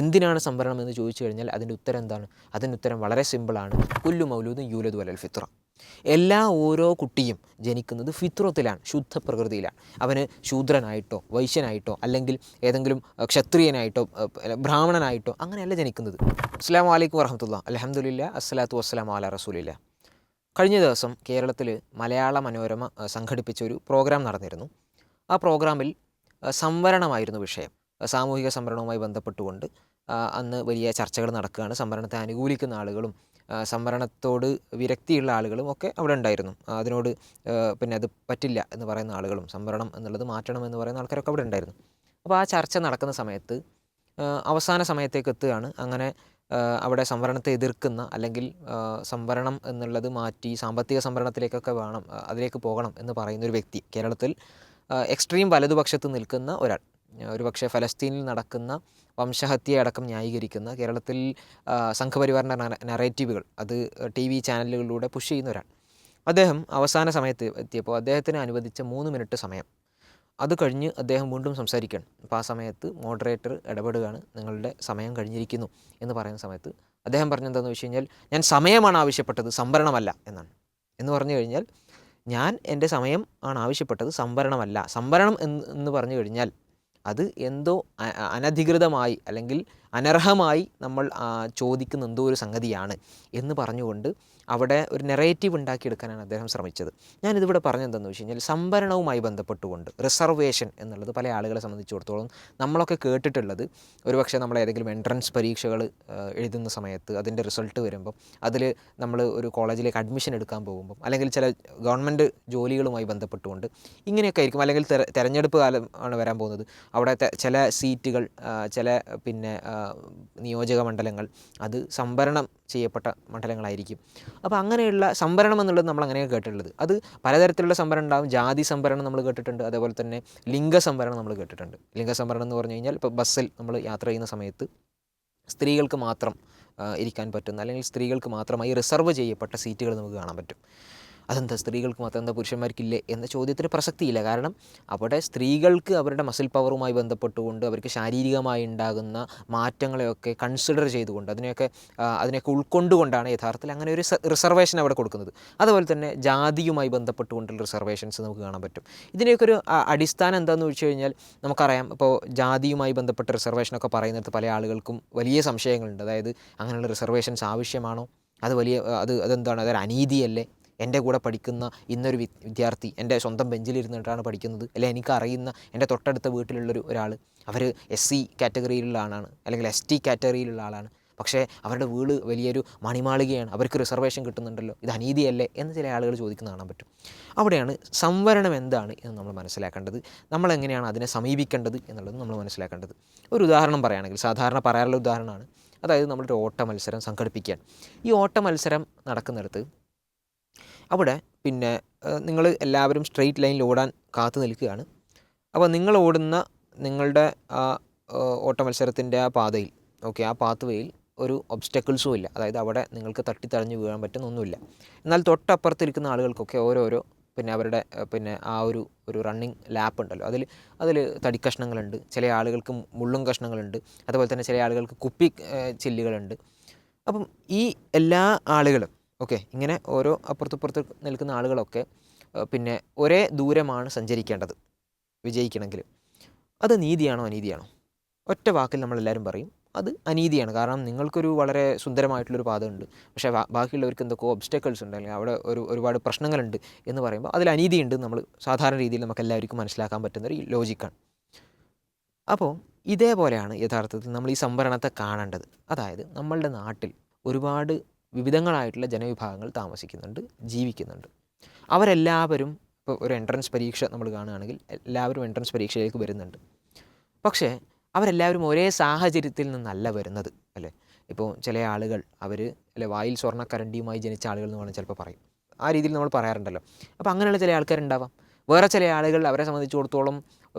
എന്തിനാണ് സംവരണം എന്ന് ചോദിച്ചു കഴിഞ്ഞാൽ അതിൻ്റെ ഉത്തരം എന്താണ്? അതിൻ്റെ ഉത്തരം വളരെ സിമ്പിളാണ്. കുല്ലു മൗലൂദും യൂലദു അലൽ ഫിത്ര. ഓരോ കുട്ടിയും ജനിക്കുന്നത് ഫിത്രത്തിലാണ്, ശുദ്ധ പ്രകൃതിയിലാണ്. അവന് ശൂദ്രനായിട്ടോ വൈശ്യനായിട്ടോ അല്ലെങ്കിൽ ഏതെങ്കിലും ക്ഷത്രിയനായിട്ടോ ബ്രാഹ്മണനായിട്ടോ അങ്ങനെയല്ല ജനിക്കുന്നത്. അസ്സലാമു അലൈക്കും വറഹ്മത്തുള്ളാഹി. അൽഹംദുലില്ലാഹ് അസ്സലാത്തു വസ്സലാമു അലാ റസൂലില്ലാഹ്. കഴിഞ്ഞ ദിവസം കേരളത്തിൽ മലയാള മനോരമ സംഘടിപ്പിച്ച ഒരു പ്രോഗ്രാം നടന്നിരുന്നു. ആ പ്രോഗ്രാമിൽ സംവരണമായിരുന്നു വിഷയം. സാമൂഹിക സംവരണവുമായി ബന്ധപ്പെട്ടുകൊണ്ട് അന്ന് വലിയ ചർച്ചകൾ നടക്കുകയാണ്. സംവരണത്തെ അനുകൂലിക്കുന്ന ആളുകളും സംവരണത്തോട് വിരക്തിയുള്ള ആളുകളും ഒക്കെ അവിടെ ഉണ്ടായിരുന്നു. അതിനോട് അത് പറ്റില്ല എന്ന് പറയുന്ന ആളുകളും സംവരണം എന്നുള്ളത് മാറ്റണം എന്ന് പറയുന്ന ആൾക്കാരൊക്കെ അവിടെ ഉണ്ടായിരുന്നു. അപ്പോൾ ആ ചർച്ച നടക്കുന്ന സമയത്ത് അവസാന സമയത്തേക്ക് എത്തുകയാണ്. അങ്ങനെ അവിടെ സംവരണത്തെ എതിർക്കുന്ന അല്ലെങ്കിൽ സംവരണം എന്നുള്ളത് മാറ്റി സാമ്പത്തിക സംവരണത്തിലേക്കൊക്കെ വേണം, അതിലേക്ക് പോകണം എന്ന് പറയുന്നൊരു വ്യക്തി, കേരളത്തിൽ എക്സ്ട്രീം വലതുപക്ഷത്ത് നിൽക്കുന്ന ഒരാൾ, ഒരുപക്ഷെ ഫലസ്തീനിൽ നടക്കുന്ന വംശഹത്യയടക്കം ന്യായീകരിക്കുന്ന, കേരളത്തിൽ സംഘപരിവാറിൻ്റെ നറേറ്റീവുകൾ അത് TV ചാനലുകളിലൂടെ പുഷ് ചെയ്യുന്ന ഒരാൾ. അദ്ദേഹം അവസാന സമയത്ത് എത്തിയപ്പോൾ അദ്ദേഹത്തിന് അനുവദിച്ച 3 മിനിറ്റ് സമയം അത് കഴിഞ്ഞ് അദ്ദേഹം വീണ്ടും സംസാരിക്കുകയാണ്. അപ്പോൾ ആ സമയത്ത് മോഡറേറ്റർ ഇടപെടുകയാണ്. നിങ്ങളുടെ സമയം കഴിഞ്ഞിരിക്കുന്നു എന്ന് പറയുന്ന സമയത്ത് അദ്ദേഹം പറഞ്ഞെന്താണെന്ന് വെച്ച് കഴിഞ്ഞാൽ, ഞാൻ സമയമാണ് ആവശ്യപ്പെട്ടത്, സംവരണമല്ല എന്നാണ്. എന്ന് പറഞ്ഞു കഴിഞ്ഞാൽ ഞാൻ എൻ്റെ സമയം ആണ് ആവശ്യപ്പെട്ടത്, സംവരണമല്ല. സംവരണം എന്ന് പറഞ്ഞു കഴിഞ്ഞാൽ അത് എന്തോ അനധികൃതമായി അല്ലെങ്കിൽ അനർഹമായി നമ്മൾ ചോദിക്കുന്ന എന്തോ ഒരു സംഗതിയാണ് എന്ന് പറഞ്ഞുകൊണ്ട് അവിടെ ഒരു നെറേറ്റീവ് ഉണ്ടാക്കിയെടുക്കാനാണ് അദ്ദേഹം ശ്രമിച്ചത്. ഞാനിതിവിടെ പറഞ്ഞെന്താണെന്ന് വെച്ച് കഴിഞ്ഞാൽ, സംവരണവുമായി ബന്ധപ്പെട്ടുകൊണ്ട് റിസർവേഷൻ എന്നുള്ളത് പല ആളുകളെ സംബന്ധിച്ചിടത്തോളം നമ്മളൊക്കെ കേട്ടിട്ടുള്ളത്, ഒരുപക്ഷെ നമ്മൾ ഏതെങ്കിലും എൻട്രൻസ് പരീക്ഷകൾ എഴുതുന്ന സമയത്ത് അതിൻ്റെ റിസൾട്ട് വരുമ്പം അതിൽ നമ്മൾ ഒരു കോളേജിലേക്ക് അഡ്മിഷൻ എടുക്കാൻ പോകുമ്പം അല്ലെങ്കിൽ ചില ഗവൺമെൻറ് ജോലികളുമായി ബന്ധപ്പെട്ടുകൊണ്ട് ഇങ്ങനെയൊക്കെ ആയിരിക്കും. അല്ലെങ്കിൽ തെരഞ്ഞെടുപ്പ് കാലം ആണ് വരാൻ പോകുന്നത്, അവിടെ ചില സീറ്റുകൾ ചില നിയോജക മണ്ഡലങ്ങൾ അത് സംവരണം ചെയ്യപ്പെട്ട മണ്ഡലങ്ങളായിരിക്കും. അപ്പോൾ അങ്ങനെയുള്ള സംവരണം എന്നുള്ളത് നമ്മൾ അങ്ങനെയാണ് കേട്ടിട്ടുള്ളത്. അത് പലതരത്തിലുള്ള സംവരണം ഉണ്ടാകും. ജാതി സംവരണം നമ്മൾ കേട്ടിട്ടുണ്ട്, അതേപോലെ തന്നെ ലിംഗസംവരണം നമ്മൾ കേട്ടിട്ടുണ്ട്. ലിംഗസംവരണം എന്ന് പറഞ്ഞു കഴിഞ്ഞാൽ ഇപ്പോൾ ബസ്സിൽ നമ്മൾ യാത്ര ചെയ്യുന്ന സമയത്ത് സ്ത്രീകൾക്ക് മാത്രം ഇരിക്കാൻ പറ്റുന്ന അല്ലെങ്കിൽ സ്ത്രീകൾക്ക് മാത്രമായി റിസർവ് ചെയ്യപ്പെട്ട സീറ്റുകൾ നമുക്ക് കാണാൻ പറ്റും. അതെന്താ സ്ത്രീകൾക്ക് മാത്രം, എന്താ പുരുഷന്മാർക്കില്ലേ എന്ന ചോദ്യത്തിന് പ്രസക്തിയില്ല. കാരണം അവിടെ സ്ത്രീകൾക്ക് അവരുടെ മസിൽ പവറുമായി ബന്ധപ്പെട്ടുകൊണ്ട് അവർക്ക് ശാരീരികമായി ഉണ്ടാകുന്ന മാറ്റങ്ങളെയൊക്കെ കൺസിഡർ ചെയ്തുകൊണ്ട് അതിനെയൊക്കെ ഉൾക്കൊണ്ടുകൊണ്ടാണ് യഥാർത്ഥത്തിൽ അങ്ങനെ ഒരു റിസർവേഷൻ അവിടെ കൊടുക്കുന്നത്. അതുപോലെ തന്നെ ജാതിയുമായി ബന്ധപ്പെട്ടുകൊണ്ടുള്ള റിസർവേഷൻസ് നമുക്ക് കാണാൻ പറ്റും. ഇതിൻ്റെയൊക്കെ ഒരു അടിസ്ഥാനം എന്താണെന്ന് ചോദിച്ചു കഴിഞ്ഞാൽ നമുക്കറിയാം. ഇപ്പോൾ ജാതിയുമായി ബന്ധപ്പെട്ട റിസർവേഷനൊക്കെ പറയുന്നിടത്ത് പല ആളുകൾക്കും വലിയ സംശയങ്ങളുണ്ട്. അതായത് അങ്ങനെയുള്ള റിസർവേഷൻസ് ആവശ്യമാണോ? അതെന്താണ്, അതൊരു അനീതിയല്ലേ? എൻ്റെ കൂടെ പഠിക്കുന്ന ഇന്നൊരു വിദ്യാർത്ഥി എൻ്റെ സ്വന്തം ബെഞ്ചിലിരുന്നിട്ടാണ് പഠിക്കുന്നത്, അല്ലെങ്കിൽ എനിക്കറിയുന്ന എൻ്റെ തൊട്ടടുത്ത വീട്ടിലുള്ളൊരു ഒരാൾ, അവർ SC കാറ്റഗറിയിലുള്ള ആളാണ് അല്ലെങ്കിൽ ST കാറ്റഗറിയിലുള്ള ആളാണ്, പക്ഷേ അവരുടെ വീട് വലിയൊരു മണിമാളികയാണ്, അവർക്ക് റിസർവേഷൻ കിട്ടുന്നുണ്ടല്ലോ, ഇത് അനീതിയല്ലേ എന്ന് ചില ആളുകൾ ചോദിക്കുന്ന കാണാൻ പറ്റും. അവിടെയാണ് സംവരണം എന്താണ് എന്ന് നമ്മൾ മനസ്സിലാക്കേണ്ടത്, നമ്മളെങ്ങനെയാണ് അതിനെ സമീപിക്കേണ്ടത് എന്നുള്ളത് നമ്മൾ മനസ്സിലാക്കേണ്ടത്. ഒരു ഉദാഹരണം പറയുകയാണെങ്കിൽ, സാധാരണ പറയാറുള്ള ഉദാഹരണമാണ്, അതായത് നമ്മളൊരു ഓട്ട മത്സരം സംഘടിപ്പിക്കുകയാണ്. ഈ ഓട്ട മത്സരം നടക്കുന്നിടത്ത് അവിടെ നിങ്ങൾ എല്ലാവരും സ്ട്രെയിറ്റ് ലൈനിൽ ഓടാൻ കാത്തു നിൽക്കുകയാണ്. അപ്പോൾ നിങ്ങൾ ഓടുന്ന നിങ്ങളുടെ ഓട്ട മത്സരത്തിൻ്റെ ആ പാതയിൽ, ആ പാത്വേയിൽ ഒരു ഒബ്സ്റ്റക്കിൾസും ഇല്ല. അതായത് അവിടെ നിങ്ങൾക്ക് തട്ടിത്തടഞ്ഞ് വീഴാൻ പറ്റുന്ന ഒന്നുമില്ല. എന്നാൽ തൊട്ടപ്പുറത്തിരിക്കുന്ന ആളുകൾക്കൊക്കെ ഓരോരോ അവരുടെ ആ ഒരു റണ്ണിങ് ലാപ്പ് ഉണ്ടല്ലോ, അതിൽ തടിക്കഷ്ണങ്ങളുണ്ട്, ചില ആളുകൾക്ക് മുള്ളും കഷ്ണങ്ങളുണ്ട്, അതുപോലെ തന്നെ ചില ആളുകൾക്ക് കുപ്പി ചില്ലുകളുണ്ട്. അപ്പം ഈ എല്ലാ ആളുകളും ഇങ്ങനെ ഓരോ അപ്പുറത്ത് നിൽക്കുന്ന ആളുകളൊക്കെ ഒരേ ദൂരമാണ് സഞ്ചരിക്കേണ്ടത് വിജയിക്കണമെങ്കിൽ. അത് നീതിയാണോ അനീതിയാണോ? ഒറ്റ വാക്കിൽ നമ്മളെല്ലാവരും പറയും അത് അനീതിയാണ്. കാരണം നിങ്ങൾക്കൊരു വളരെ സുന്ദരമായിട്ടുള്ളൊരു പാതമുണ്ട്, പക്ഷേ ബാക്കിയുള്ളവർക്ക് എന്തൊക്കെയോ ഒബ്സ്റ്റക്കിൾസ് ഉണ്ട്, അല്ലെങ്കിൽ അവിടെ ഒരുപാട് പ്രശ്നങ്ങളുണ്ട് എന്ന് പറയുമ്പോൾ അതിൽ അനീതിയുണ്ട്. നമ്മൾ സാധാരണ രീതിയിൽ നമുക്ക് എല്ലാവർക്കും മനസ്സിലാക്കാൻ പറ്റുന്നൊരു ലോജിക്കാണ്. അപ്പോൾ ഇതേപോലെയാണ് യഥാർത്ഥത്തിൽ നമ്മൾ ഈ സംവരണത്തെ കാണേണ്ടത്. അതായത് നമ്മളുടെ നാട്ടിൽ ഒരുപാട് വിവിധങ്ങളായിട്ടുള്ള ജനവിഭാഗങ്ങൾ താമസിക്കുന്നുണ്ട്, ജീവിക്കുന്നുണ്ട്. അവരെല്ലാവരും ഇപ്പോൾ ഒരു എൻട്രൻസ് പരീക്ഷ നമ്മൾ കാണുകയാണെങ്കിൽ എല്ലാവരും എൻട്രൻസ് പരീക്ഷയിലേക്ക് വരുന്നുണ്ട്. പക്ഷേ അവരെല്ലാവരും ഒരേ സാഹചര്യത്തിൽ നിന്നല്ല വരുന്നത്, അല്ലേ? ഇപ്പോൾ ചില ആളുകൾ വായിൽ സ്വർണ്ണക്കരണ്ടിയുമായി ജനിച്ച ആളുകൾ എന്ന് വേണം ചിലപ്പോൾ പറയും. ആ രീതിയിൽ നമ്മൾ പറയാറുണ്ടല്ലോ. അപ്പോൾ അങ്ങനെയുള്ള ചില ആൾക്കാരുണ്ടാവാം. വേറെ ചില ആളുകൾ, അവരെ സംബന്ധിച്ചിടത്തോളം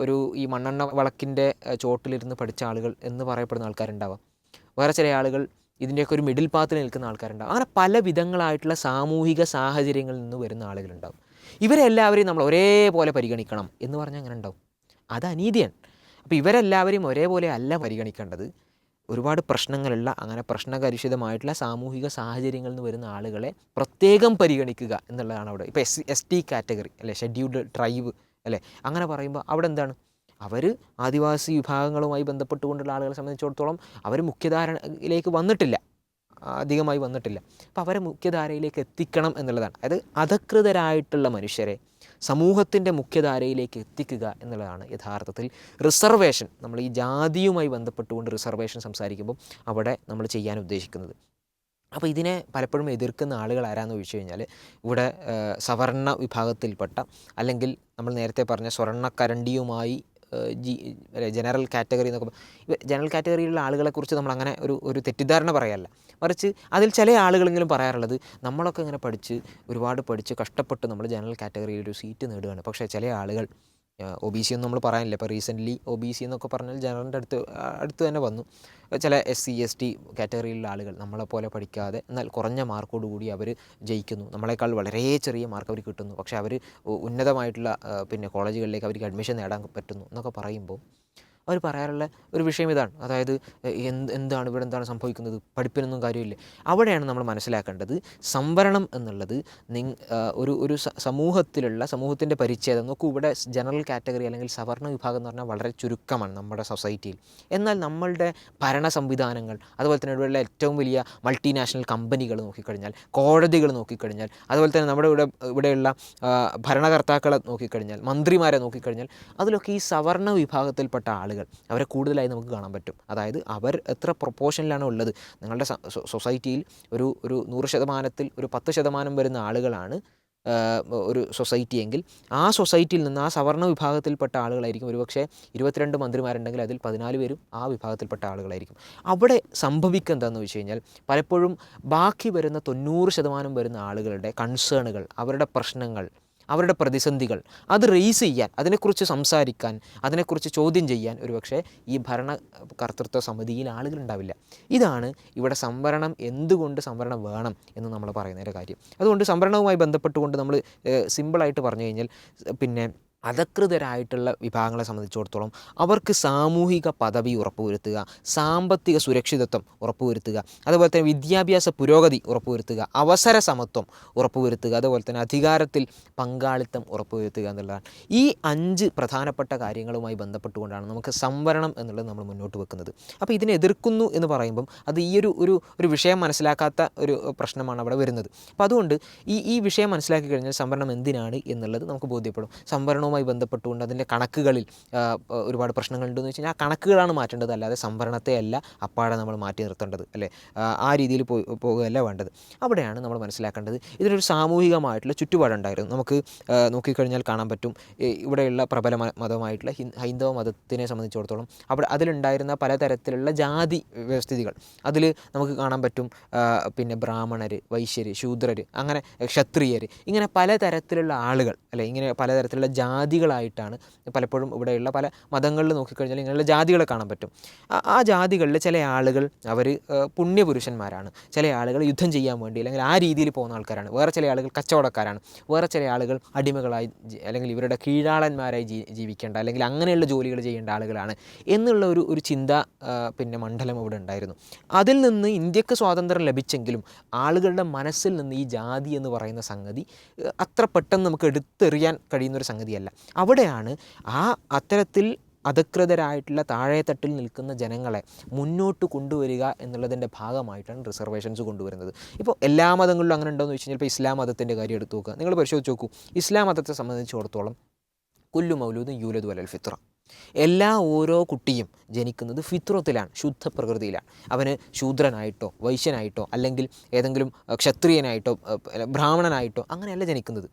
ഈ മണ്ണെണ്ണ വിളക്കിൻ്റെ ചോട്ടിലിരുന്ന് പഠിച്ച ആളുകൾ എന്ന് പറയപ്പെടുന്ന ആൾക്കാരുണ്ടാവാം. വേറെ ചില ആളുകൾ ഇതിൻ്റെയൊക്കെ ഒരു മിഡിൽ പാത്തിൽ നിൽക്കുന്ന ആൾക്കാരുണ്ടാവും. അങ്ങനെ പല വിധങ്ങളായിട്ടുള്ള സാമൂഹിക സാഹചര്യങ്ങളിൽ നിന്ന് വരുന്ന ആളുകളുണ്ടാവും. ഇവരെല്ലാവരെയും നമ്മൾ ഒരേപോലെ പരിഗണിക്കണം എന്ന് പറഞ്ഞാൽ അങ്ങനെ ഉണ്ടാവും. അത് അനീതിയാണ്. അപ്പോൾ ഇവരെല്ലാവരെയും ഒരേപോലെ അല്ല പരിഗണിക്കേണ്ടത്. ഒരുപാട് പ്രശ്നങ്ങളുള്ള അങ്ങനെ പ്രശ്നകലുഷിതമായിട്ടുള്ള സാമൂഹിക സാഹചര്യങ്ങളിൽ നിന്ന് വരുന്ന ആളുകളെ പ്രത്യേകം പരിഗണിക്കുക എന്നുള്ളതാണ് അവിടെ. ഇപ്പോൾ ST കാറ്റഗറി അല്ലേ, ഷെഡ്യൂൾഡ് ട്രൈബ് അല്ലേ, അങ്ങനെ പറയുമ്പോൾ അവിടെ എന്താണ്, അവർ ആദിവാസി വിഭാഗങ്ങളുമായി ബന്ധപ്പെട്ടുകൊണ്ടുള്ള ആളുകളെ സംബന്ധിച്ചിടത്തോളം അവർ മുഖ്യധാരയിലേക്ക് വന്നിട്ടില്ല, അധികമായി വന്നിട്ടില്ല. അപ്പോൾ അവരെ മുഖ്യധാരയിലേക്ക് എത്തിക്കണം എന്നുള്ളതാണ്. അതായത് അധകൃതരായിട്ടുള്ള മനുഷ്യരെ സമൂഹത്തിൻ്റെ മുഖ്യധാരയിലേക്ക് എത്തിക്കുക എന്നുള്ളതാണ് യഥാർത്ഥത്തിൽ റിസർവേഷൻ. നമ്മൾ ഈ ജാതിയുമായി ബന്ധപ്പെട്ടുകൊണ്ട് റിസർവേഷൻ സംസാരിക്കുമ്പോൾ അവിടെ നമ്മൾ ചെയ്യാൻ ഉദ്ദേശിക്കുന്നത്. അപ്പോൾ ഇതിനെ പലപ്പോഴും എതിർക്കുന്ന ആളുകൾ ആരാന്ന് ചോദിച്ചു കഴിഞ്ഞാൽ, ഇവിടെ സവർണ വിഭാഗത്തിൽപ്പെട്ട, അല്ലെങ്കിൽ നമ്മൾ നേരത്തെ പറഞ്ഞ സ്വർണ്ണക്കരണ്ടിയുമായി ജനറൽ കാറ്റഗറി എന്നൊക്കെ, ജനറൽ കാറ്റഗറിയിലുള്ള ആളുകളെക്കുറിച്ച് നമ്മൾ അങ്ങനെ ഒരു തെറ്റിദ്ധാരണ പറയല്ല, മറിച്ച് അതിൽ ചില ആളുകളെങ്കിലും പറയാറുള്ളത്, നമ്മളൊക്കെ ഇങ്ങനെ ഒരുപാട് പഠിച്ച് കഷ്ടപ്പെട്ട് നമ്മൾ ജനറൽ കാറ്റഗറിയിൽ ഒരു സീറ്റ് നേടുകയാണ്. പക്ഷേ ചില ആളുകൾ OBC ഒന്നും നമ്മൾ പറയാനില്ല. ഇപ്പോൾ റീസെൻ്റ്ലി OBC എന്നൊക്കെ പറഞ്ഞാൽ ജനറലിൻ്റെ അടുത്ത് തന്നെ വന്നു. ചില SC ST കാറ്റഗറിയിലുള്ള ആളുകൾ നമ്മളെപ്പോലെ പഠിക്കാതെ എന്നാൽ കുറഞ്ഞ മാർക്കോടുകൂടി അവർ ജയിക്കുന്നു, നമ്മളെക്കാൾ വളരെ ചെറിയ മാർക്ക് അവർ കിട്ടുന്നു, പക്ഷേ അവർ ഉന്നതമായിട്ടുള്ള കോളേജുകളിലേക്ക് അവർക്ക് അഡ്മിഷൻ നേടാൻ പറ്റുന്നു എന്നൊക്കെ പറയുമ്പോൾ അവർ പറയാറുള്ള ഒരു വിഷയം ഇതാണ്. അതായത് എന്താണ് ഇവിടെ എന്താണ് സംഭവിക്കുന്നത്, പഠിപ്പിനൊന്നും കാര്യമില്ല. അവിടെയാണ് നമ്മൾ മനസ്സിലാക്കേണ്ടത്, സംവരണം എന്നുള്ളത് ഒരു സമൂഹത്തിൻ്റെ പരിച്ഛേദം നോക്കൂ. ഇവിടെ ജനറൽ കാറ്റഗറി അല്ലെങ്കിൽ സവർണ വിഭാഗം എന്ന് പറഞ്ഞാൽ വളരെ ചുരുക്കമാണ് നമ്മുടെ സൊസൈറ്റിയിൽ. എന്നാൽ നമ്മളുടെ ഭരണ സംവിധാനങ്ങൾ, അതുപോലെ തന്നെ ഇവിടെയുള്ള ഏറ്റവും വലിയ മൾട്ടിനാഷണൽ കമ്പനികൾ നോക്കിക്കഴിഞ്ഞാൽ, കോടതികൾ നോക്കിക്കഴിഞ്ഞാൽ, അതുപോലെ തന്നെ നമ്മുടെ ഇവിടെയുള്ള ഭരണകർത്താക്കളെ നോക്കിക്കഴിഞ്ഞാൽ, മന്ത്രിമാരെ നോക്കിക്കഴിഞ്ഞാൽ, അതിലൊക്കെ ഈ സവർണ വിഭാഗത്തിൽപ്പെട്ട ആളുകൾ അവരെ കൂടുതലായി നമുക്ക് കാണാൻ പറ്റും. അതായത് അവർ എത്ര പ്രൊപ്പോർഷനിലാണ് ഉള്ളത്, നിങ്ങളുടെ സൊസൈറ്റിയിൽ ഒരു 100% ഒരു 10% വരുന്ന ആളുകളാണ് ഒരു സൊസൈറ്റി എങ്കിൽ, ആ സൊസൈറ്റിയിൽ നിന്ന് ആ സവർണ വിഭാഗത്തിൽപ്പെട്ട ആളുകളായിരിക്കും ഒരുപക്ഷെ 22 മന്ത്രിമാരുണ്ടെങ്കിൽ അതിൽ 14 പേരും ആ വിഭാഗത്തിൽപ്പെട്ട ആളുകളായിരിക്കും. അവിടെ സംഭവിക്കുക എന്താണെന്ന് വെച്ച് കഴിഞ്ഞാൽ, പലപ്പോഴും ബാക്കി വരുന്ന 90% വരുന്ന ആളുകളുടെ കൺസേണുകൾ, അവരുടെ പ്രശ്നങ്ങൾ, അവരുടെ പ്രതിസന്ധികൾ അത് റേസ് ചെയ്യാൻ, അതിനെക്കുറിച്ച് സംസാരിക്കാൻ, അതിനെക്കുറിച്ച് ചോദ്യം ചെയ്യാൻ ഒരുപക്ഷെ ഈ ഭരണകർത്തൃത്വ സമിതിയിൽ ആളുകളുണ്ടാവില്ല. ഇതാണ് ഇവിടെ സംവരണം, എന്തുകൊണ്ട് സംവരണം വേണം എന്ന് നമ്മൾ പറയുന്നതിൻ്റെ കാര്യം. അതുകൊണ്ട് സംവരണവുമായി ബന്ധപ്പെട്ടുകൊണ്ട് നമ്മൾ സിമ്പിളായിട്ട് പറഞ്ഞു കഴിഞ്ഞാൽ, അധകൃതരായിട്ടുള്ള വിഭാഗങ്ങളെ സംബന്ധിച്ചിടത്തോളം അവർക്ക് സാമൂഹിക പദവി ഉറപ്പുവരുത്തുക, സാമ്പത്തിക സുരക്ഷിതത്വം ഉറപ്പുവരുത്തുക, അതുപോലെ തന്നെ വിദ്യാഭ്യാസ പുരോഗതി ഉറപ്പുവരുത്തുക, അവസര സമത്വം ഉറപ്പുവരുത്തുക, അതുപോലെ തന്നെ അധികാരത്തിൽ പങ്കാളിത്തം ഉറപ്പുവരുത്തുക എന്നുള്ളതാണ്. ഈ 5 പ്രധാനപ്പെട്ട കാര്യങ്ങളുമായി ബന്ധപ്പെട്ടുകൊണ്ടാണ് നമുക്ക് സംവരണം എന്നുള്ളത് നമ്മൾ മുന്നോട്ട് വെക്കുന്നത്. അപ്പോൾ ഇതിനെ എതിർക്കുന്നു എന്ന് പറയുമ്പം അത് ഈ ഒരു വിഷയം മനസ്സിലാക്കാത്ത ഒരു പ്രശ്നമാണ് അവിടെ വരുന്നത്. അപ്പോൾ അതുകൊണ്ട് ഈ വിഷയം മനസ്സിലാക്കി കഴിഞ്ഞാൽ സംവരണം എന്തിനാണ് എന്നുള്ളത് നമുക്ക് ബോധ്യപ്പെടും. സംവരണവുമായി ബന്ധപ്പെട്ടുകൊണ്ട് അതിൻ്റെ കണക്കുകളിൽ ഒരുപാട് പ്രശ്നങ്ങളുണ്ടെന്ന് വെച്ച് കഴിഞ്ഞാൽ ആ കണക്കുകളാണ് മാറ്റേണ്ടത്, അല്ലാതെ സംവരണത്തെ അല്ല അപ്പാടെ നമ്മൾ മാറ്റി നിർത്തേണ്ടത്, അല്ലേ? ആ രീതിയിൽ പോകുകയല്ല വേണ്ടത്. അവിടെയാണ് നമ്മൾ മനസ്സിലാക്കേണ്ടത് ഇതിനൊരു സാമൂഹികമായിട്ടുള്ള ചുറ്റുപാടുണ്ടായിരുന്നു. നമുക്ക് നോക്കിക്കഴിഞ്ഞാൽ കാണാൻ പറ്റും, ഇവിടെയുള്ള പ്രബല മതമായിട്ടുള്ള ഹൈന്ദവ മതത്തിനെ സംബന്ധിച്ചിടത്തോളം അതിലുണ്ടായിരുന്ന പലതരത്തിലുള്ള ജാതി വ്യവസ്ഥിതികൾ അതിൽ നമുക്ക് കാണാൻ പറ്റും. ബ്രാഹ്മണർ, വൈശ്യർ, ശൂദ്രർ, അങ്ങനെ ക്ഷത്രിയർ, ഇങ്ങനെ പലതരത്തിലുള്ള ആളുകൾ, അല്ലെ, ഇങ്ങനെ പലതരത്തിലുള്ള ജാതികളായിട്ടാണ് പലപ്പോഴും ഇവിടെയുള്ള പല മതങ്ങളിൽ നോക്കിക്കഴിഞ്ഞാൽ ഇങ്ങനെയുള്ള ജാതികളെ കാണാൻ പറ്റും. ആ ജാതികളിൽ ചില ആളുകൾ അവർ പുണ്യപുരുഷന്മാരാണ്, ചില ആളുകൾ യുദ്ധം ചെയ്യാൻ വേണ്ടി അല്ലെങ്കിൽ ആ രീതിയിൽ പോകുന്ന ആൾക്കാരാണ്, വേറെ ചില ആളുകൾ കച്ചവടക്കാരാണ്, വേറെ ചില ആളുകൾ അടിമകളായി അല്ലെങ്കിൽ ഇവരുടെ കീഴാളന്മാരായി ജീവിക്കേണ്ട അല്ലെങ്കിൽ അങ്ങനെയുള്ള ജോലികൾ ചെയ്യേണ്ട ആളുകളാണ് എന്നുള്ള ഒരു ചിന്ത മണ്ഡലം ഇവിടെ ഉണ്ടായിരുന്നു. അതിൽ നിന്ന് ഇന്ത്യക്ക് സ്വാതന്ത്ര്യം ലഭിച്ചെങ്കിലും ആളുകളുടെ മനസ്സിൽ നിന്ന് ഈ ജാതി എന്ന് പറയുന്ന സംഗതി അത്ര പെട്ടെന്ന് നമുക്ക് എടുത്തെറിയാൻ കഴിയുന്നൊരു സംഗതിയല്ല. അവിടെയാണ് അത്തരത്തിൽ അധകൃതരായിട്ടുള്ള താഴെത്തട്ടിൽ നിൽക്കുന്ന ജനങ്ങളെ മുന്നോട്ട് കൊണ്ടുവരിക എന്നുള്ളതിൻ്റെ ഭാഗമായിട്ടാണ് റിസർവേഷൻസ് കൊണ്ടുവരുന്നത്. ഇപ്പോൾ എല്ലാ മതങ്ങളിലും അങ്ങനെ ഉണ്ടോയെന്ന് വെച്ച് കഴിഞ്ഞാൽ ഇപ്പോൾ ഇസ്ലാം മതത്തിൻ്റെ കാര്യം എടുത്തു നോക്കുക, നിങ്ങൾ പരിശോധിച്ച് നോക്കൂ. ഇസ്ലാം മതത്തെ സംബന്ധിച്ചിടത്തോളം കുല്ലു മൗലൂദും യൂലദു അലൽ ഫിത്ര, ഓരോ കുട്ടിയും ജനിക്കുന്നത് ഫിത്രത്തിലാണ്, ശുദ്ധ പ്രകൃതിയിലാണ്. അവന് ശൂദ്രനായിട്ടോ വൈശ്യനായിട്ടോ അല്ലെങ്കിൽ ഏതെങ്കിലും ക്ഷത്രിയനായിട്ടോ ബ്രാഹ്മണനായിട്ടോ അങ്ങനെയല്ല ജനിക്കുന്നത്.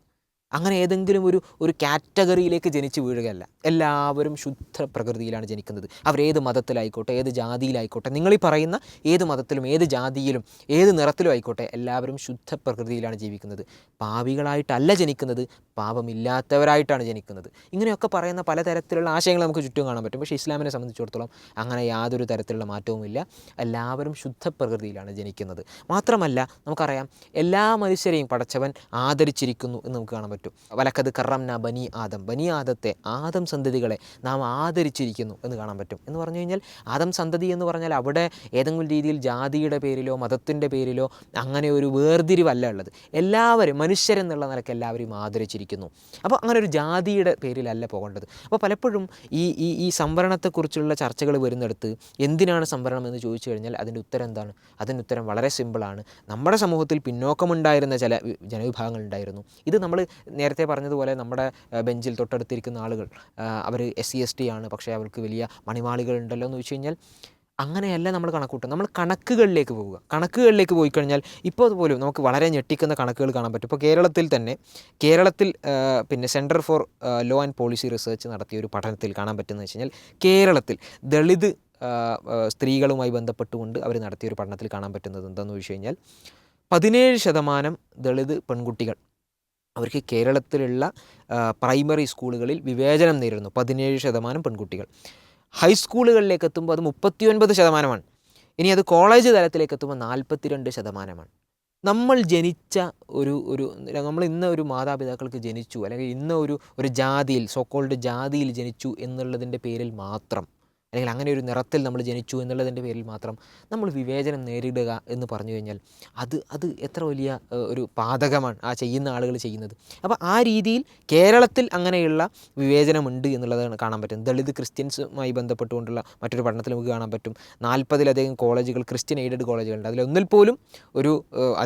അങ്ങനെ ഏതെങ്കിലും ഒരു കാറ്റഗറിയിലേക്ക് ജനിച്ച് വീഴുകയല്ല. എല്ലാവരും ശുദ്ധ പ്രകൃതിയിലാണ് ജനിക്കുന്നത്. അവരേത് മതത്തിലായിക്കോട്ടെ, ഏത് ജാതിയിലായിക്കോട്ടെ, നിങ്ങളീ പറയുന്ന ഏത് മതത്തിലും ഏത് ജാതിയിലും ഏത് നിറത്തിലും ആയിക്കോട്ടെ, എല്ലാവരും ശുദ്ധ പ്രകൃതിയിലാണ് ജീവിക്കുന്നത്. പാപികളായിട്ടല്ല ജനിക്കുന്നത്, പാപമില്ലാത്തവരായിട്ടാണ് ജനിക്കുന്നത്. ഇങ്ങനെയൊക്കെ പറയുന്ന പലതരത്തിലുള്ള ആശയങ്ങൾ നമുക്ക് ചുറ്റും കാണാൻ പറ്റും. പക്ഷേ ഇസ്ലാമിനെ സംബന്ധിച്ചിടത്തോളം അങ്ങനെ യാതൊരു തരത്തിലുള്ള മാറ്റവുമില്ല. എല്ലാവരും ശുദ്ധ പ്രകൃതിയിലാണ് ജനിക്കുന്നത്. മാത്രമല്ല നമുക്കറിയാം, എല്ലാ മനുഷ്യരെയും പടച്ചവൻ ആദരിച്ചിരിക്കുന്നു എന്ന് നമുക്ക് കാണാൻ പറ്റും. പറ്റും. വലക്കത് കറംന ബനി ആദം, ബനി ആദത്തെ, ആദം സന്തതികളെ നാം ആദരിച്ചിരിക്കുന്നു എന്ന് കാണാൻ പറ്റും. എന്ന് പറഞ്ഞു കഴിഞ്ഞാൽ ആദം സന്തതി എന്ന് പറഞ്ഞാൽ അവിടെ ഏതെങ്കിലും രീതിയിൽ ജാതിയുടെ പേരിലോ മതത്തിൻ്റെ പേരിലോ അങ്ങനെ ഒരു വേർതിരിവല്ല ഉള്ളത്. എല്ലാവരും മനുഷ്യരെന്നുള്ള നിലയ്ക്ക് എല്ലാവരും ആദരിച്ചിരിക്കുന്നു. അപ്പോൾ അങ്ങനെ ഒരു ജാതിയുടെ പേരിലല്ല പോകേണ്ടത്. അപ്പോൾ പലപ്പോഴും ഈ ഈ ഈ സംവരണത്തെക്കുറിച്ചുള്ള ചർച്ചകൾ വരുന്നിടത്ത് എന്തിനാണ് സംവരണം എന്ന് ചോദിച്ചു കഴിഞ്ഞാൽ അതിൻ്റെ ഉത്തരം എന്താണ്? അതിൻ്റെ ഉത്തരം വളരെ സിമ്പിളാണ്. നമ്മുടെ സമൂഹത്തിൽ പിന്നോക്കമുണ്ടായിരുന്ന ചില ജനവിഭാഗങ്ങളുണ്ടായിരുന്നു. ഇത് നമ്മൾ നേരത്തെ പറഞ്ഞതുപോലെ നമ്മുടെ ബെഞ്ചിൽ തൊട്ടടുത്തിരിക്കുന്ന ആളുകൾ അവർ SC/ST ആണ്, പക്ഷേ അവർക്ക് വലിയ മണിമാളികളുണ്ടല്ലോ എന്ന് ചോദിച്ചു കഴിഞ്ഞാൽ അങ്ങനെയല്ല നമ്മൾ കണക്കൂട്ടുക. നമ്മൾ കണക്കുകളിലേക്ക് പോവുക. കണക്കുകളിലേക്ക് പോയി കഴിഞ്ഞാൽ ഇപ്പോൾ പോലും നമുക്ക് വളരെ ഞെട്ടിക്കുന്ന കണക്കുകൾ കാണാൻ പറ്റും. ഇപ്പോൾ കേരളത്തിൽ തന്നെ പിന്നെ centre for low and policy research നടത്തിയ ഒരു പഠനത്തിൽ കാണാൻ പറ്റുന്നത് വെച്ച് കഴിഞ്ഞാൽ കേരളത്തിൽ ദളിത് സ്ത്രീകളുമായി ബന്ധപ്പെട്ടുകൊണ്ട് അവർ നടത്തിയൊരു പഠനത്തിൽ കാണാൻ പറ്റുന്നത് എന്താണെന്ന് ചോദിച്ചു കഴിഞ്ഞാൽ 17% ദളിത് പെൺകുട്ടികൾ അവർക്ക് കേരളത്തിലുള്ള പ്രൈമറി സ്കൂളുകളിൽ വിവേചനം നേരിടുന്നു. 17% പെൺകുട്ടികൾ. ഹൈസ്കൂളുകളിലേക്ക് എത്തുമ്പോൾ അത് 39%. ഇനി അത് കോളേജ് തലത്തിലേക്ക് എത്തുമ്പോൾ 42%. നമ്മൾ ജനിച്ച നമ്മൾ ഇന്ന ഒരു മാതാപിതാക്കൾക്ക് ജനിച്ചു, അല്ലെങ്കിൽ ഇന്ന ഒരു ജാതിയിൽ, സോക്കോൾഡ് ജാതിയിൽ ജനിച്ചു എന്നുള്ളതിൻ്റെ പേരിൽ മാത്രം, അല്ലെങ്കിൽ അങ്ങനെ ഒരു നിറത്തിൽ നമ്മൾ ജനിച്ചു എന്നുള്ളതിൻ്റെ പേരിൽ മാത്രം നമ്മൾ വിവേചനം നേരിടുക എന്ന് പറഞ്ഞു കഴിഞ്ഞാൽ അത് എത്ര വലിയ ഒരു പാതകമാണ് ആ ചെയ്യുന്ന ആളുകൾ ചെയ്യുന്നത്. അപ്പോൾ ആ രീതിയിൽ കേരളത്തിൽ അങ്ങനെയുള്ള വിവേചനമുണ്ട് എന്നുള്ളതാണ് കാണാൻ പറ്റും. ദളിത് ക്രിസ്ത്യൻസുമായി ബന്ധപ്പെട്ടുകൊണ്ടുള്ള മറ്റൊരു പഠനത്തിൽ നമുക്ക് കാണാൻ പറ്റും. 40-ലധികം കോളേജുകൾ, ക്രിസ്ത്യൻ എയ്ഡഡ് കോളേജുകളുണ്ട്. അതിലൊന്നിൽ പോലും ഒരു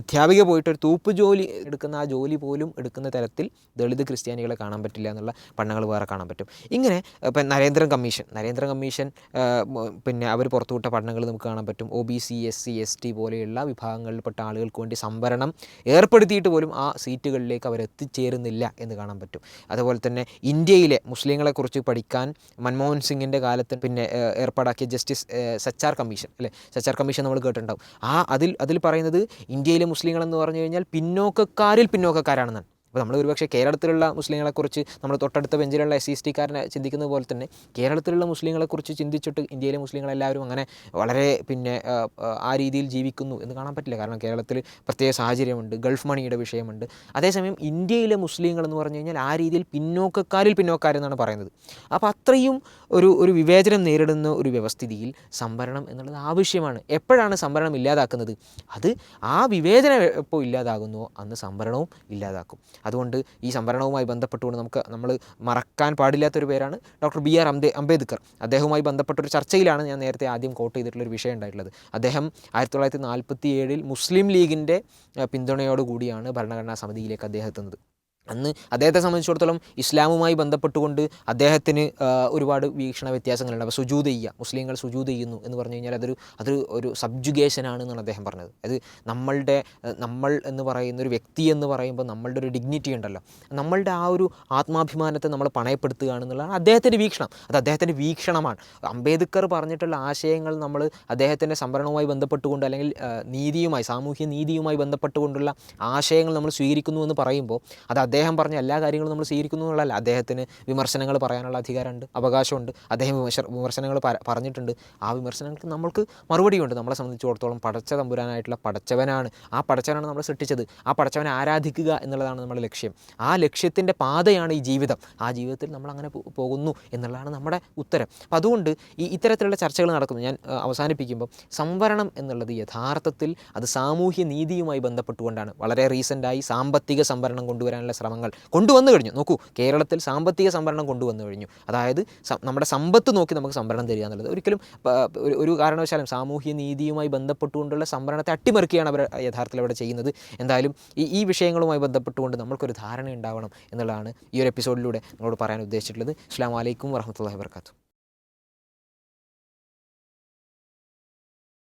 അധ്യാപിക പോയിട്ടൊരു തൂപ്പ് ജോലി എടുക്കുന്ന ആ ജോലി പോലും എടുക്കുന്ന തരത്തിൽ ദളിത് ക്രിസ്ത്യാനികളെ കാണാൻ പറ്റില്ല എന്നുള്ള പഠനങ്ങൾ വേറെ കാണാൻ പറ്റും. ഇങ്ങനെ ഇപ്പം നരേന്ദ്രൻ കമ്മീഷൻ പിന്നെ അവർ പുറത്തുവിട്ട പഠനങ്ങൾ നമുക്ക് കാണാൻ പറ്റും. OBC, SC/ST പോലെയുള്ള വിഭാഗങ്ങളിൽപ്പെട്ട ആളുകൾക്ക് വേണ്ടി സംവരണം ഏർപ്പെടുത്തിയിട്ട് പോലും ആ സീറ്റുകളിലേക്ക് അവർ എത്തിച്ചേരുന്നില്ല എന്ന് കാണാൻ പറ്റും. അതുപോലെ തന്നെ ഇന്ത്യയിലെ മുസ്ലിങ്ങളെക്കുറിച്ച് പഠിക്കാൻ മൻമോഹൻ സിംഗിൻ്റെ കാലത്ത് പിന്നെ ഏർപ്പാടാക്കിയ ജസ്റ്റിസ് സച്ചാർ കമ്മീഷൻ, അല്ലേ, സച്ചാർ കമ്മീഷൻ നമ്മൾ കേട്ടിട്ടുണ്ടാവും. അതിൽ പറയുന്നത് ഇന്ത്യയിലെ മുസ്ലിങ്ങളെന്ന് പറഞ്ഞു കഴിഞ്ഞാൽ പിന്നോക്കക്കാരാണെന്നാണ്. അപ്പോൾ നമ്മൾ ഒരുപക്ഷെ കേരളത്തിലുള്ള മുസ്ലിങ്ങളെക്കുറിച്ച് നമ്മൾ തൊട്ടടുത്ത ബെഞ്ചിലുള്ള SC/ST ചിന്തിക്കുന്നത് പോലെ തന്നെ കേരളത്തിലുള്ള മുസ്ലിങ്ങളെക്കുറിച്ച് ചിന്തിച്ചിട്ട് ഇന്ത്യയിലെ മുസ്ലിങ്ങളെല്ലാവരും അങ്ങനെ വളരെ പിന്നെ ആ രീതിയിൽ ജീവിക്കുന്നു എന്ന് കാണാൻ പറ്റില്ല. കാരണം കേരളത്തിൽ പ്രത്യേക സാഹചര്യമുണ്ട്, ഗൾഫ് മണിയുടെ വിഷയമുണ്ട്. അതേസമയം ഇന്ത്യയിലെ മുസ്ലിങ്ങൾ എന്ന് പറഞ്ഞു കഴിഞ്ഞാൽ ആ രീതിയിൽ പിന്നോക്കക്കാരെന്നാണ് പറയുന്നത്. അപ്പോൾ അത്രയും ഒരു വിവേചനം നേരിടുന്ന ഒരു വ്യവസ്ഥിതിയിൽ സംവരണം എന്നുള്ളത് ആവശ്യമാണ്. എപ്പോഴാണ് സംവരണം ഇല്ലാതാക്കുന്നത്? അത് ആ വിവേചനം എപ്പോൾ ഇല്ലാതാകുന്നുവോ അന്ന് സംവരണവും ഇല്ലാതാക്കും. അതുകൊണ്ട് ഈ സംവരണവുമായി ബന്ധപ്പെട്ടുകൊണ്ട് നമ്മൾ മറക്കാൻ പാടില്ലാത്തൊരു പേരാണ് ഡോക്ടർ BR അംബേദ്കർ. അദ്ദേഹവുമായി ബന്ധപ്പെട്ടൊരു ചർച്ചയിലാണ് ഞാൻ നേരത്തെ ആദ്യം കോട്ട് ചെയ്തിട്ടുള്ളൊരു വിഷയം ഉണ്ടായിട്ടുള്ളത്. അദ്ദേഹം 1947 മുസ്ലിം ലീഗിൻ്റെ പിന്തുണയോടുകൂടിയാണ് ഭരണഘടനാ സമിതിയിലേക്ക് അദ്ദേഹം എത്തുന്നത്. അന്ന് അദ്ദേഹത്തെ സംബന്ധിച്ചിടത്തോളം ഇസ്ലാമുമായി ബന്ധപ്പെട്ടുകൊണ്ട് അദ്ദേഹത്തിന് ഒരുപാട് വീക്ഷണ വ്യത്യാസങ്ങളുണ്ട്. അപ്പോൾ സുജൂദ് ചെയ്യുക, മുസ്ലിങ്ങൾ സുജൂദ് ചെയ്യുന്നു എന്ന് പറഞ്ഞു കഴിഞ്ഞാൽ അതൊരു സബ്ജുഗേഷനാണ് എന്നാണ് അദ്ദേഹം പറഞ്ഞത്. അത് നമ്മൾ എന്ന് പറയുന്ന ഒരു വ്യക്തി എന്ന് പറയുമ്പോൾ നമ്മളുടെ ഒരു ഡിഗ്നിറ്റി ഉണ്ടല്ലോ, നമ്മളുടെ ആ ഒരു ആത്മാഭിമാനത്തെ നമ്മൾ പണയപ്പെടുത്തുകയാണെന്നുള്ളതാണ് അദ്ദേഹത്തിൻ്റെ വീക്ഷണം. അത് അദ്ദേഹത്തിൻ്റെ വീക്ഷണമാണ്. അംബേദ്കർ പറഞ്ഞിട്ടുള്ള ആശയങ്ങൾ നമ്മൾ അദ്ദേഹത്തിൻ്റെ സംവരണവുമായി ബന്ധപ്പെട്ടുകൊണ്ട്, അല്ലെങ്കിൽ സാമൂഹ്യ നീതിയുമായി ബന്ധപ്പെട്ടുകൊണ്ടുള്ള ആശയങ്ങൾ നമ്മൾ സ്വീകരിക്കുന്നു എന്ന് പറയുമ്പോൾ അത് അദ്ദേഹം പറഞ്ഞ എല്ലാ കാര്യങ്ങളും നമ്മൾ സ്വീകരിക്കുന്നു എന്നുള്ളതല്ല. അദ്ദേഹത്തിന് വിമർശനങ്ങൾ പറയാനുള്ള അധികാരമുണ്ട്, അവകാശമുണ്ട്. അദ്ദേഹം വിമർശനങ്ങൾ പറഞ്ഞിട്ടുണ്ട്. ആ വിമർശനങ്ങൾക്ക് നമ്മൾക്ക് മറുപടിയുണ്ട്. നമ്മളെ സംബന്ധിച്ചിടത്തോളം പടച്ച തമ്പുരാനായിട്ടുള്ള പടച്ചവനാണ്, ആ പടച്ചവനാണ് നമ്മൾ സൃഷ്ടിച്ചത്. ആ പടച്ചവനെ ആരാധിക്കുക എന്നുള്ളതാണ് നമ്മുടെ ലക്ഷ്യം. ആ ലക്ഷ്യത്തിൻ്റെ പാതയാണ് ഈ ജീവിതം. ആ ജീവിതത്തിൽ നമ്മളങ്ങനെ പോകുന്നു എന്നുള്ളതാണ് നമ്മുടെ ഉത്തരം. അപ്പോൾ അതുകൊണ്ട് ഇത്തരത്തിലുള്ള ചർച്ചകൾ നടക്കുന്നു. ഞാൻ അവസാനിപ്പിക്കുമ്പോൾ സംവരണം എന്നുള്ളത് യഥാർത്ഥത്തിൽ അത് സാമൂഹ്യ നീതിയുമായി ബന്ധപ്പെട്ടുകൊണ്ടാണ്. വളരെ റീസെൻ്റായി സാമ്പത്തിക സംവരണം കൊണ്ടുവരാനുള്ള ശ്രമങ്ങൾ കൊണ്ടുവന്നു കഴിഞ്ഞു. നോക്കൂ, കേരളത്തിൽ സാമ്പത്തിക സംവരണം കൊണ്ടുവന്നു കഴിഞ്ഞു. അതായത് നമ്മുടെ സമ്പത്ത് നോക്കി നമുക്ക് സംവരണം തരിക എന്നുള്ളത് ഒരിക്കലും ഒരു കാരണവശാലും സാമൂഹ്യ നീതിയുമായി ബന്ധപ്പെട്ടുകൊണ്ടുള്ള സംവരണത്തെ അട്ടിമറിക്കുകയാണ് അവർ യഥാർത്ഥത്തിൽ അവിടെ ചെയ്യുന്നത്. എന്തായാലും ഈ വിഷയങ്ങളുമായി ബന്ധപ്പെട്ടുകൊണ്ട് നമ്മൾക്കൊരു ധാരണ ഉണ്ടാവണം എന്നുള്ളതാണ് ഈ ഒരു എപ്പിസോഡിലൂടെ നിങ്ങളോട് പറയാൻ ഉദ്ദേശിച്ചിട്ടുള്ളത്. അസ്സലാമു അലൈക്കും വറഹ്മത്തുള്ളാഹി വബറകാതുഹു.